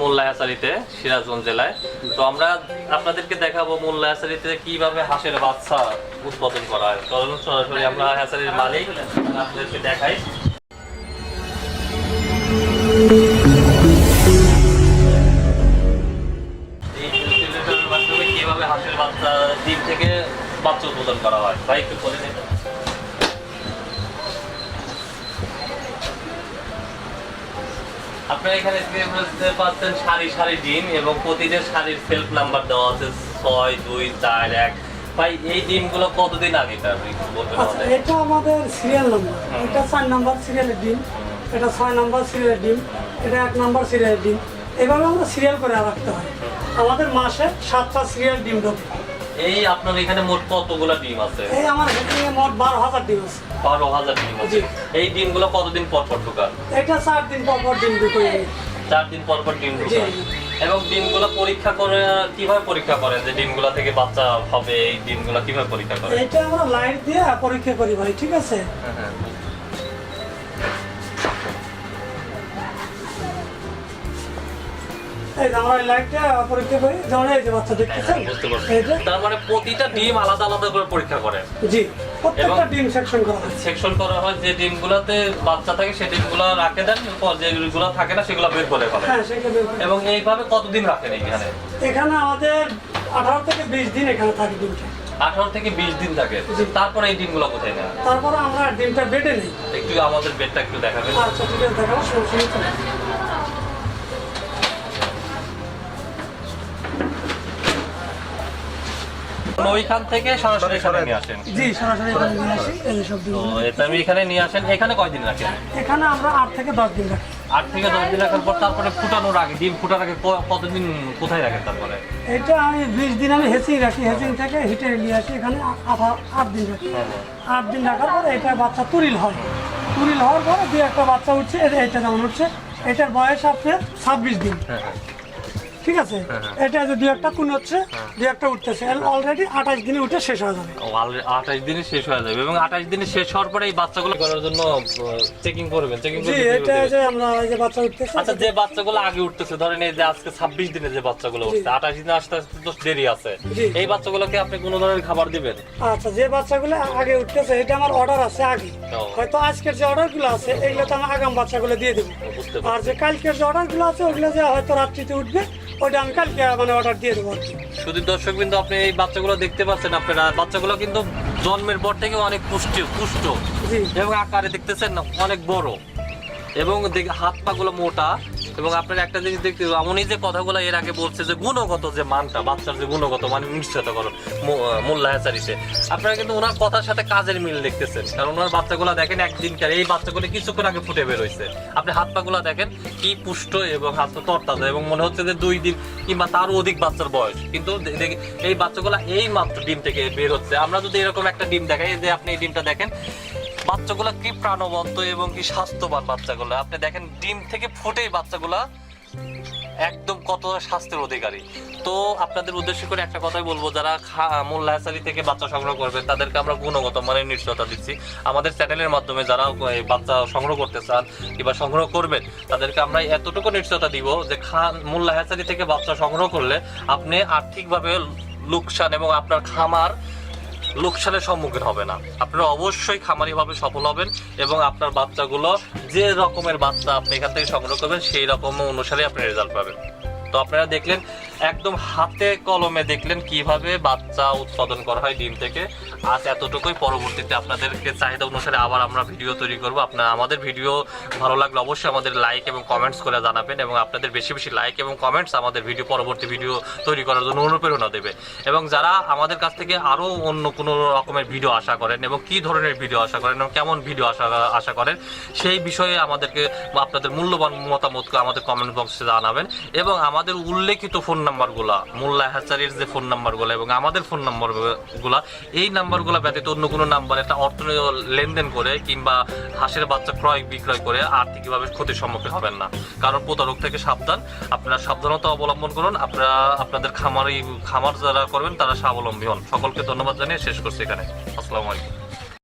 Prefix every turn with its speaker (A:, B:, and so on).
A: মোল্লা হ্যাচারিতে, সিরাজগঞ্জ জেলায়। তো আমরা আপনাদেরকে দেখাবো মোল্লা হ্যাচারিতে কিভাবে হাঁসের বাচ্চা উৎপাদন করা হয়। চলুন সরাসরি আমরা হ্যাচারির মালিক আপনাদেরকে দেখাই। কিভাবে হাঁসের বাচ্চা ডিম থেকে বাচ্চা উৎপাদন করা হয় ভাই একটু বলে দিন। আপনারা এখানে দেখতে পাচ্ছেন সারি সারি ডিম এবং প্রতিটা সারির সেলফ নাম্বার দেওয়া আছে 6, 2, 4, 1। ভাই এই ডিমগুলো কতদিন আগে বলবেন?
B: এটা আমাদের সিরিয়াল নাম্বার, এটা 4 নাম্বার সিরিয়ালের ডিম, এটা 6 নাম্বার সিরিয়ালের ডিম, এটা 1 নাম্বার সিরিয়ালের ডিম। এভাবে আমরা সিরিয়াল করে রাখতে হয়। আমাদের মাসে 7টা সিরিয়াল ডিম ঢোকে।
A: এই আপনার এখানে মোট কতগুলো ডিম আছে?
B: এই আমার এখানে মোট 12,000 ডিম আছে।
A: 12,000 ডিম আছে। এই ডিমগুলো কতদিন পর পর ঢোকান?
B: এটা 4 দিন পর পর ডিম ঢোকে।
A: 4 দিন পর পর ডিম ঢোকান। এবং ডিমগুলো পরীক্ষা করে কিভাবে পরীক্ষা করেন যে ডিমগুলো থেকে বাচ্চা হবে? এই ডিমগুলো কিভাবে পরীক্ষা করেন?
B: এটা আমরা লাইট দিয়ে পরীক্ষা করি ভাই, ঠিক আছে?
A: হ্যাঁ।
B: এই আমরা লাইটটা পরীক্ষা করি, যেমন এই যে বাচ্চা দেখতেছেন,
A: তার মানে প্রতিটা ডিম আলাদা আলাদা করে পরীক্ষা করেন?
B: জি, প্রত্যেকটা ডিম সেকশন করা হয়।
A: সেকশন করা হয়, যে ডিমগুলোতে বাচ্চা থাকে সেই ডিমগুলো রাখে দেন, যেগুলো থাকে না সেগুলো বের করে ফেলেন।
B: হ্যাঁ, সেটা বের করে।
A: এবং এইভাবে কতদিন রাখেন এখানে?
B: এখানে আমাদের 18 থেকে 20 দিন এখানে থাকে ডিমটা।
A: 18 থেকে 20 দিন থাকে। তারপরে এই ডিমগুলো কোথায় নেন?
B: তারপরে আমরা ডিমটা বেডে নেই।
A: একটু আমাদের বেডটা একটু দেখাবেন?
B: আচ্ছা, ঠিক আছে, দেখাবো, সমস্যা নেই।
A: ওইখান থেকে সরাসরি এখানে নিয়ে আসেন?
B: জি, সরাসরি এখানে নিয়ে আসি। এই যে সব ডিম।
A: তো এটা আমি এখানে নিয়ে আসেন। এখানে কয়দিন রাখেন?
B: এখানে আমরা 8 থেকে 10 দিন রাখি।
A: 8 থেকে 10 দিন রাখার পর তারপরে ফুটানোর আগে, ডিম ফুটার আগে কতদিন কোথায় রাখেন তারপরে?
B: এটা আমি 20 দিন আমি হেচিং রাখি, হেচিং থেকে হিটে নিয়ে আসি, এখানে 8 দিন রাখি। 8 দিন রাখার পরে এটা বাচ্চা তুরিল হয়। তুরিল হওয়ার পরে 2-1টা বাচ্চা উঠছে। এটা যেমন উঠছে, এটার বয়স আপনার 26 দিন। ঠিক আছে? এটা যে 2-1টা কোন হচ্ছে, 2-1টা উঠতেছে, অলরেডি 28 দিনে উঠে শেষ হয়ে যাবে।
A: 28 দিনে শেষ হয়ে যাবে। এবং 28 দিনে শেষ হওয়ার পরে এই বাচ্চাগুলো করার জন্য চেকিং করবেন? চেকিং
B: জি, এটা যে আমরা এই যে বাচ্চা উঠতেছে।
A: আচ্ছা, যে বাচ্চাগুলো আগে উঠতেছে, ধরেন এই যে আজকে 26 দিনে যে বাচ্চাগুলো উঠছে, 28 দিনে আসতে আসতে তো দেরি আছে, এই বাচ্চাগুলোকে আপনি কোন ধরনের খাবার দিবেন?
B: আচ্ছা, যে বাচ্চাগুলো আগে উঠতেছে, এটা আমার অর্ডার আছে আগে। হয়তো আজকের যে অর্ডারগুলো আছে এগুলো তো আমি আগাম বাচ্চাগুলো দিয়ে দেবো। আর যে কালকের যে অর্ডারগুলো আছে ওগুলো যে হয়তো রাত্রিতে উঠবে, ওটা আমি কালকে মানে অর্ডার দিয়ে দেবো।
A: শুধু দর্শক বিন্দু, আপনি এই বাচ্চাগুলো দেখতে পাচ্ছেন, আপনারা বাচ্চাগুলো কিন্তু জন্মের পর থেকে অনেক পুষ্ট এবং আকারে দেখতেছেন অনেক বড়, এবং হাত পা গুলো মোটা। এবং আপনার একটা জিনিস দেখতে, উনি যে কথাগুলো এর আগে বলছে যে গুণগত যে মানটা, বাচ্চার যে গুণগত মান নিশ্চয়তা করো মোল্লা হ্যাচারিতে, আপনারা কিন্তু ওনার কথার সাথে কাজের মিল দেখতেছেন। কারণ ওনার বাচ্চাগুলো দেখেন একদিনকার, এই বাচ্চাগুলো কিছুক্ষণ আগে ফুটে বের হয়েছে। আপনি হাত পা গুলা দেখেন কি পুষ্ট এবং হাত পা তরতাজা, এবং মনে হচ্ছে যে 2 দিন কিংবা তারও অধিক বাচ্চার বয়স। কিন্তু এই বাচ্চাগুলো এই মাত্র ডিম থেকে বের হচ্ছে। আমরা যদি এরকম একটা ডিম দেখাই, যে আপনি এই ডিমটা দেখেন, বাচ্চাগুলা কি প্রাণবন্ত এবং কি স্বাস্থ্যবান বাচ্চাগুলো। আপনি দেখেন ডিম থেকে ফুটেই বাচ্চাগুলা একদম কত স্বাস্থ্যের অধিকারী। তো আপনাদের উদ্দেশ্য করে একটা কথাই বলবো, যারা মোল্লা হ্যাচারি থেকে বাচ্চা সংগ্রহ করবেন তাদেরকে আমরা গুণগত মানের নিশ্চয়তা দিচ্ছি। আমাদের চ্যানেলের মাধ্যমে যারা বাচ্চা সংগ্রহ করতে চান কিংবা সংগ্রহ করবেন, তাদেরকে আমরা এতটুকু নিশ্চয়তা দিব যে মোল্লা হ্যাচারি থেকে বাচ্চা সংগ্রহ করলে আপনি আর্থিকভাবে লোকসান এবং আপনার খামার লোকসানের সম্মুখীন হবে না। আপনারা অবশ্যই খামারি ভাবে সফল হবেন এবং আপনার বাচ্চাগুলো যে রকমের বাচ্চা আপনি এখান থেকে সংগ্রহ করবেন সেই রকম অনুসারে আপনি রেজাল্ট পাবেন। তো আপনারা দেখলেন, একদম হাতে কলমে দেখলেন কিভাবে বাচ্চা উৎপাদন করা হয় ডিম থেকে। আজ এতটুকুই। পরবর্তীতে আপনাদেরকে চাহিদা অনুসারে আবার আমরা ভিডিও তৈরি করব। আপনারা আমাদের ভিডিও ভালো লাগলে অবশ্যই আমাদের লাইক এবং কমেন্টস করে জানাবেন, এবং আপনাদের বেশি বেশি লাইক এবং কমেন্টস আমাদের পরবর্তী ভিডিও তৈরি করার জন্য অনুপ্রেরণা দেবে। এবং যারা আমাদের কাছ থেকে আরও অন্য কোনো রকমের ভিডিও আশা করেন এবং কী ধরনের ভিডিও আশা করেন এবং কেমন ভিডিও আশা করেন, সেই বিষয়ে আমাদেরকে আপনাদের মূল্যবান মতামতকে আমাদের কমেন্ট বক্সে জানাবেন। এবং আমাদের উল্লেখিত ফোন নাম্বারগুলা, মোল্লা হ্যাচারির যে ফোন নাম্বারগুলো এবং আমাদের ফোন নাম্বারগুলা, এই নাম্বারগুলো ব্যতীত অন্য কোনো নাম্বার একটা অর্থনৈতিক লেনদেন করে কিংবা হাঁসের বাচ্চা ক্রয় বিক্রয় করে আর্থিকভাবে ক্ষতির সম্মুখীন হবেন না। কারণ প্রতারক থেকে সাবধান। আপনারা সাবধানতা অবলম্বন করুন। আপনারা আপনাদের খামার যারা করবেন তারা স্বাবলম্বী হন। সকলকে ধন্যবাদ জানিয়ে শেষ করছি এখানে। আসসালামু আলাইকুম।